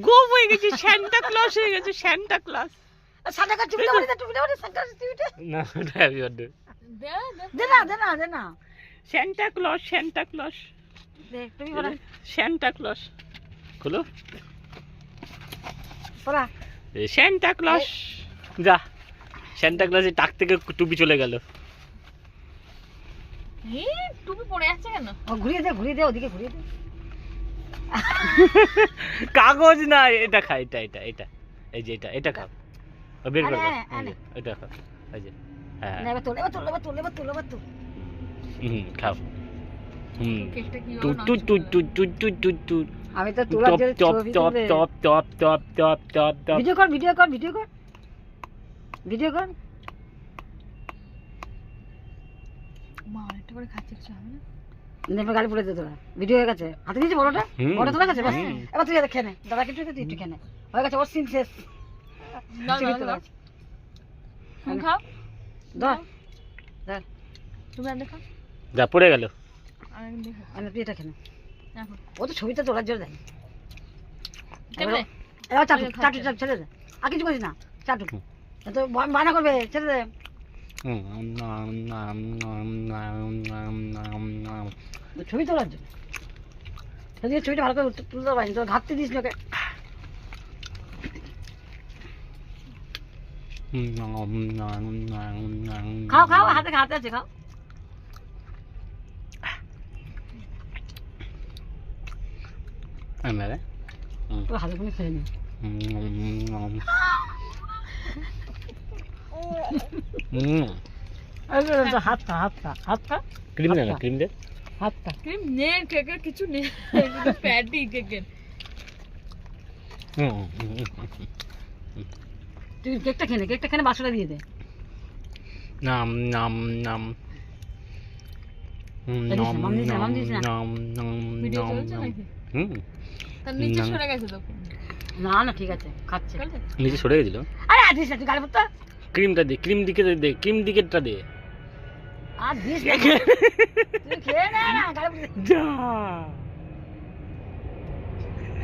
গোপ হয়ে গেছে, Santa Claus হয়ে গেছে, সান্টা ক্লজ। সান্টা ক্লজ টুপিটা বলি, টুপিটা বলি, সান্টা টুপিটা। না, ওটা হ্যাপি বার্থডে। দে না। Santa Claus, Santa Claus. দে টুপি পরা। Santa Claus. খুলো। পরা। Santa Claus. যা। সান্টা ক্লজের টাক থেকে টুপি চলে গেল। টুপি পরে আছে কেন? ঘুরিয়ে দে, ওদিকে ঘুরিয়ে দে। কাগজ না, এটা খা, এটা এই যে এটা খা, বের কর, এটা খা, এই যে হ্যাঁ, এবার তোল। খাও। কেকটা কি টু টু টু টু টু টু টু টু। আমি তো তোলার জন্য ছবি তুলে। টপ। ভিডিও কর। মা একটা করে খাচ্ছে, কিছু হবে না? নেপে গাড়ি পড়ে দে তোরা। ভিডিও হয়ে গেছে। হাতে নিয়েছে বড়টা? বড় তোলা গেছে বাস। এবার তুই খেয়ে নে। দাদা কিছু তুই একটু খেয়ে নে। হয়ে গেছে ওর সিন শেষ। না খাও। ধর। তুমি আর দেখো। যা পড়ে গেল। আরেকদিন দেখো। আমি তুই এটা খেয়ে নে। দেখো। ও তো ছবিটা তোলার জন্য দেয়। কেমনে? এবার চাটু ছেড়ে দে। আর কিছু করিস না। চাটু। তো বানা করবে, ছেড়ে দে। ছবি তোলার জন্য। যদি ছবিটা ভালো করে তুলতে পারিনি, তোর ঘাটতি দিস না ওকে। খাও, হাতে আছে, খাও। তোর হাতে কোনো খেয়ে নি। হাতটা। ক্রিম দে না, ক্রিম দে। হাতটা। ক্রিম নেই, কেকের কিছু নেই। প্যাটি কেকের। তুই কেকটা খেয়ে নে, বাসুটা দিয়ে দে। নাম। ভিডিও চলছে নাকি? তার নিচে সরে গেছে তো। না ঠিক আছে, খাচ্ছে। নিচে সরে গেছিল। আরে দিস না তুই গাড়ি পড়তা। ক্রিমটা দে, ক্রিম দিকেটা দে। আর দিস না। তুই খেয়ে নে না, গাড়ি পড়তে। যা।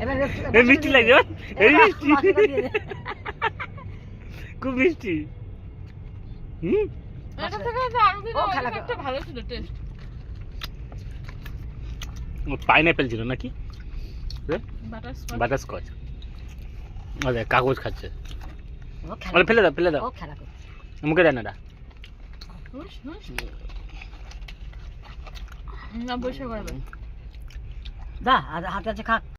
এবার এই মিষ্টি লাগে, এই মিষ্টি। খুব মিষ্টি। এটা থেকে আরো দিন একটা ভালো ছিল টেস্ট। পাইনাপেল ছিল নাকি? বাটারস্কচ। বাটারস্কচ। আরে কাগজ খাচ্ছে। ও আরে ফেলে দাও। ও খেলা করছে। মুখে দেয় না এটা। না বসে করবে। দা হাতে আছে, খা।